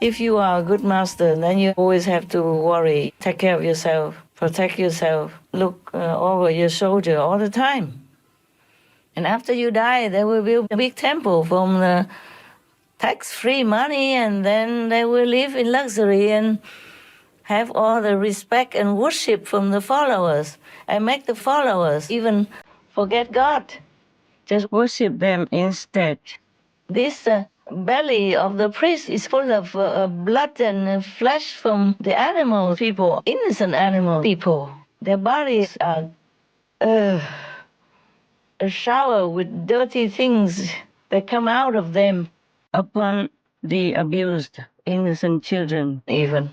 If you are a good master, then you always have to worry, take care of yourself, protect yourself, look over your shoulder all the time. And after you die, there will be a big temple from the tax-free money, and then they will live in luxury and have all the respect and worship from the followers, and make the followers even forget God. Just worship them instead. This belly of the priest is full of blood and flesh from the animal people, innocent animal people. Their bodies are a shower with dirty things that come out of them upon the abused innocent children even.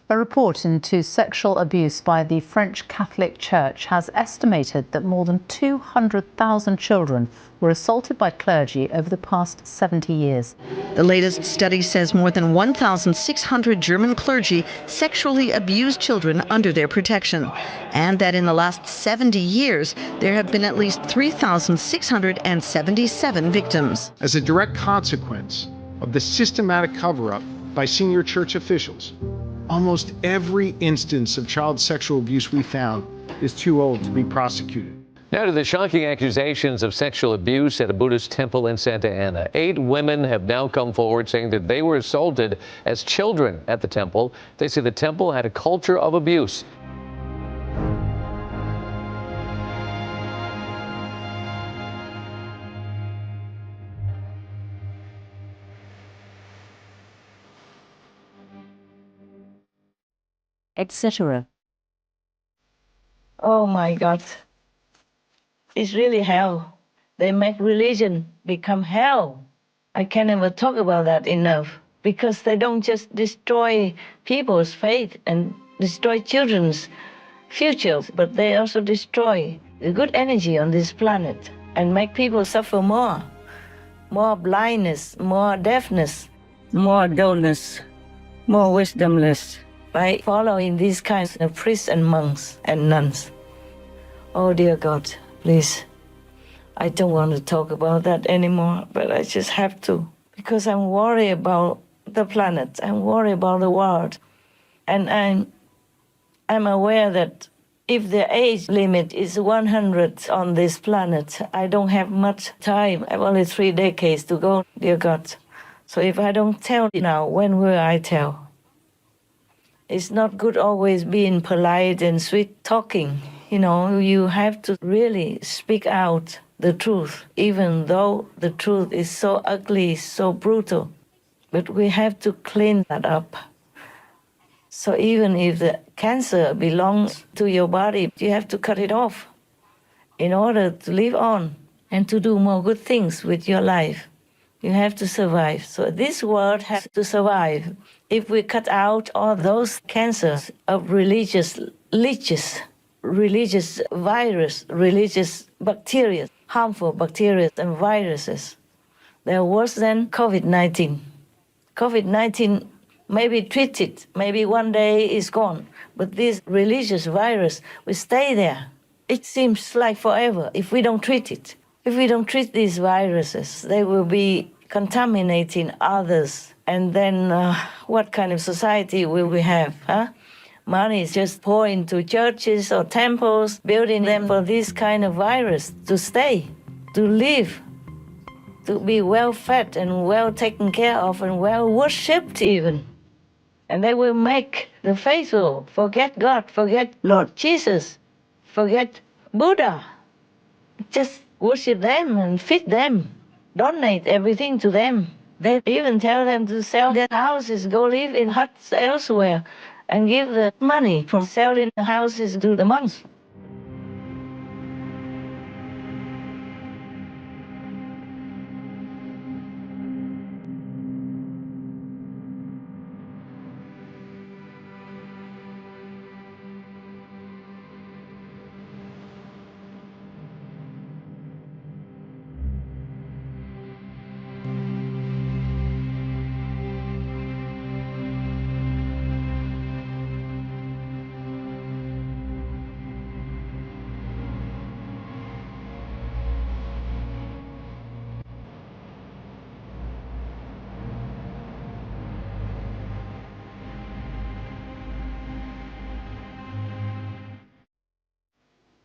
A report into sexual abuse by the French Catholic Church has estimated that more than 200,000 children were assaulted by clergy over the past 70 years. The latest study says more than 1,600 German clergy sexually abused children under their protection, and that in the last 70 years, there have been at least 3,677 victims. As a direct consequence of the systematic cover-up by senior church officials, almost every instance of child sexual abuse we found is too old to be prosecuted. Now to the shocking accusations of sexual abuse at a Buddhist temple in Santa Ana. 8 women have now come forward saying that they were assaulted as children at the temple. They say the temple had a culture of abuse. Etc. Oh my God. It's really hell. They make religion become hell. I can never talk about that enough, because they don't just destroy people's faith and destroy children's futures, but they also destroy the good energy on this planet and make people suffer more. More blindness, more deafness, more dullness, more wisdomless, by following these kinds of priests and monks and nuns. Oh dear God, please. I don't want to talk about that anymore, but I just have to, because I'm worried about the planet. I'm worried about the world. And I'm aware that if the age limit is 100 on this planet, I don't have much time. I have only 3 decades to go, dear God. So if I don't tell now, when will I tell? It's not good always being polite and sweet talking. You know, you have to really speak out the truth, even though the truth is so ugly, so brutal. But we have to clean that up. So even if the cancer belongs to your body, you have to cut it off in order to live on and to do more good things with your life. You have to survive. So this world has to survive. If we cut out all those cancers of religious leeches, religious virus, religious bacteria, harmful bacteria and viruses, they're worse than COVID-19. COVID-19 may be treated, maybe one day is gone, but this religious virus will stay there. It seems like forever if we don't treat it. If we don't treat these viruses, they will be contaminating others. And then what kind of society will we have? Money is just poured into churches or temples, building them for this kind of virus to stay, to live, to be well fed and well taken care of and well worshipped even. And they will make the faithful forget God, forget Lord Jesus, forget Buddha. Just worship them and feed them, donate everything to them. They even tell them to sell their houses, go live in huts elsewhere, and give the money from selling the houses to the monks.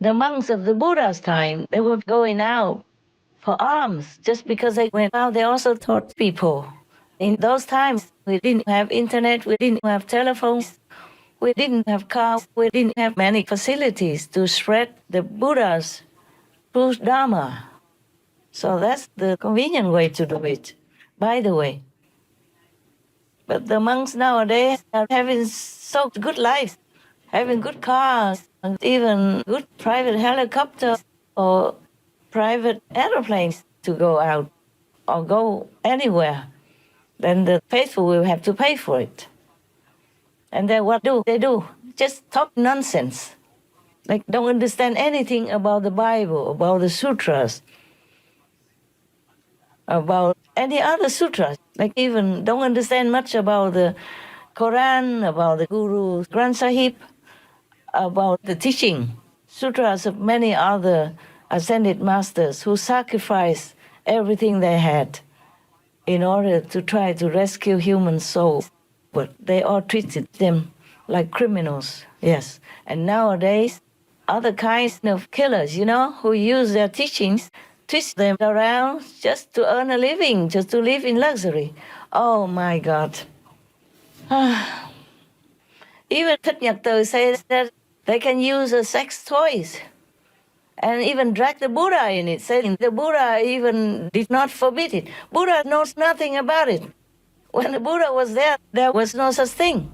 The monks of the Buddha's time, they were going out for alms just because they went out. They also taught people. In those times, we didn't have internet, we didn't have telephones, we didn't have cars, we didn't have many facilities to spread the Buddha's true Dharma. So that's the convenient way to do it, by the way. But the monks nowadays are having so good lives, having good cars, and even good private helicopters or private aeroplanes to go out or go anywhere. Then the faithful will have to pay for it. And then what do they do? Just talk nonsense. Like don't understand anything about the Bible, about the sutras, about any other sutras. Like even don't understand much about the Quran, about the Guru Granth Sahib, about the teaching, sutras of many other ascended masters who sacrificed everything they had in order to try to rescue human souls. But they all treated them like criminals, yes. And nowadays, other kinds of killers, who use their teachings, twist them around just to earn a living, just to live in luxury. Oh my God. Even Thích Nhật Từ says that they can use sex toys and even drag the Buddha in it, saying the Buddha even did not forbid it. Buddha knows nothing about it. When the Buddha was there was no such thing.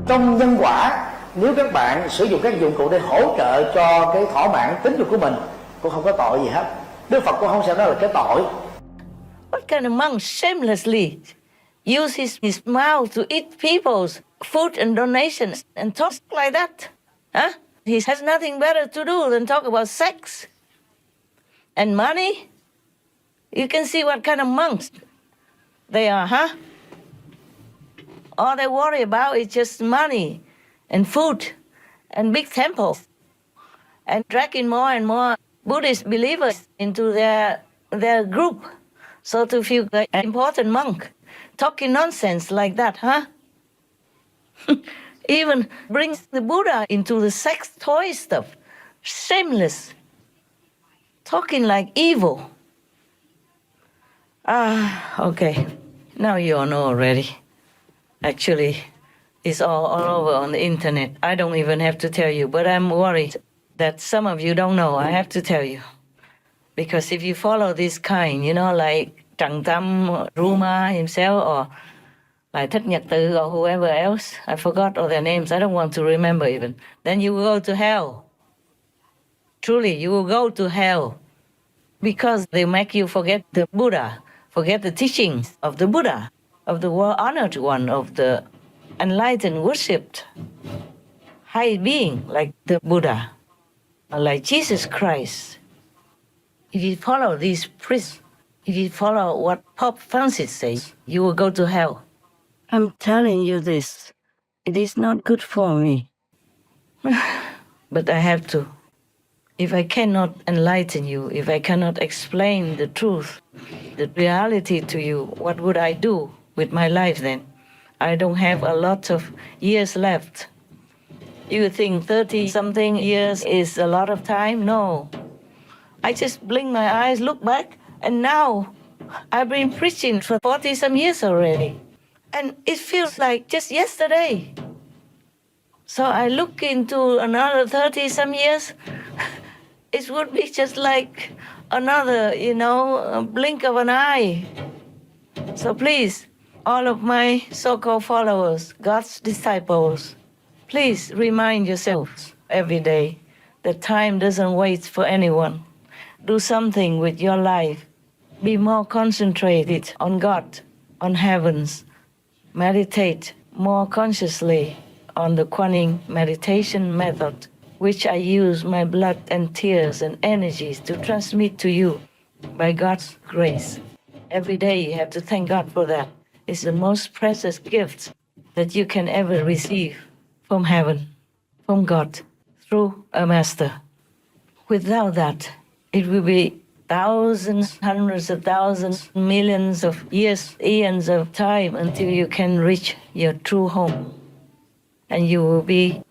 Trong nhân quả, nếu các bạn sử dụng các dụng cụ để hỗ trợ cho cái thỏa mãn tính dục của mình, cũng không có tội gì hết. Đức Phật cũng không sẽ nói là cái tội. What kind of monk shamelessly uses his mouth to eat people's food and donations and talks like that? Huh? He has nothing better to do than talk about sex and money. You can see what kind of monks they are, huh? All they worry about is just money and food and big temples and dragging more and more Buddhist believers into their group so to feel like an important monk. Talking nonsense like that, huh? Even brings the Buddha into the sex toy stuff. Shameless. Talking like evil. Okay. Now you all know already. Actually, it's all over on the internet. I don't even have to tell you, but I'm worried that some of you don't know. I have to tell you. Because if you follow this kind, like Trần Tâm, Ruma himself, or like Thích Nhật Từ, or whoever else, I forgot all their names, I don't want to remember even, then you will go to hell. Truly, you will go to hell. Because they make you forget the Buddha, forget the teachings of the Buddha, of the world-honored one, of the enlightened, worshipped high being like the Buddha, like Jesus Christ. If you follow these priests, if you follow what Pope Francis says, you will go to hell. I'm telling you this. It is not good for me. But I have to. If I cannot enlighten you, if I cannot explain the truth, the reality to you, what would I do with my life then? I don't have a lot of years left. You think 30-something years is a lot of time? No. I just blink my eyes, look back, and now I've been preaching for 40-some years already. And it feels like just yesterday. So I look into another 30-some years, it would be just like another, a blink of an eye. So please, all of my so-called followers, God's disciples, please remind yourselves every day that time doesn't wait for anyone. Do something with your life. Be more concentrated on God, on heavens. Meditate more consciously on the Quán meditation method, which I use my blood and tears and energies to transmit to you by God's grace. Every day you have to thank God for that. It's the most precious gift that you can ever receive from heaven, from God, through a master. Without that, it will be thousands, hundreds of thousands, millions of years, eons of time until you can reach your true home. And you will be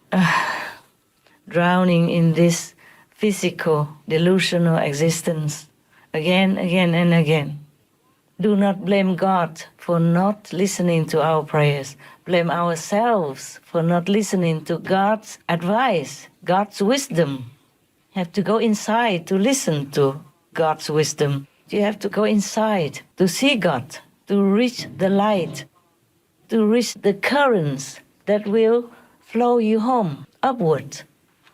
drowning in this physical, delusional existence again, again, and again. Do not blame God for not listening to our prayers. Blame ourselves for not listening to God's advice, God's wisdom. You have to go inside to listen to God's wisdom. You have to go inside to see God, to reach the light, to reach the currents that will flow you home, upward.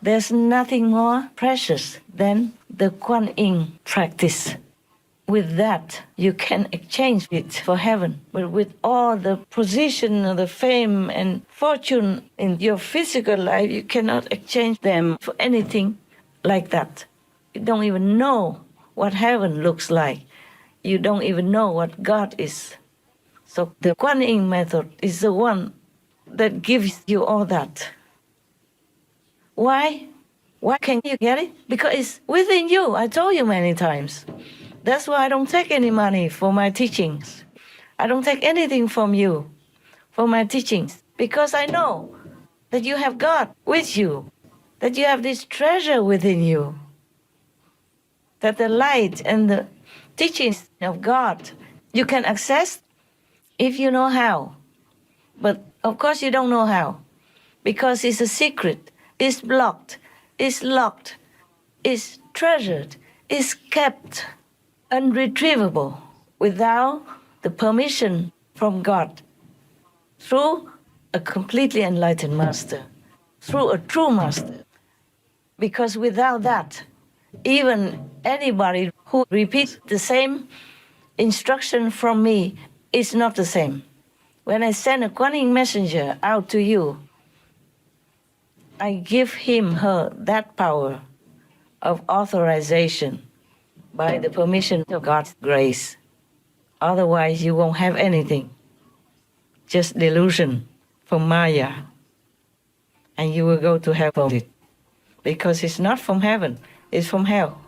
There's nothing more precious than the Quán Yin practice. With that, you can exchange it for heaven. But with all the position, the fame, and fortune in your physical life, you cannot exchange them for anything like that. You don't even know what heaven looks like. You don't even know what God is. So the Quán Yin method is the one that gives you all that. Why? Why can't you get it? Because it's within you. I told you many times. That's why I don't take any money for my teachings. I don't take anything from you for my teachings, because I know that you have God with you, that you have this treasure within you, that the light and the teachings of God you can access if you know how. But of course you don't know how, because it's a secret, it's blocked, it's locked, it's treasured, it's kept unretrievable without the permission from God, through a completely enlightened master, through a true master. Because without that, even anybody who repeats the same instruction from me is not the same. When I send a Quán Yin messenger out to you, I give him, her, that power of authorization by the permission of God's grace. Otherwise, you won't have anything. Just delusion from Maya. And you will go to hell for it. Because it's not from heaven, it's from hell.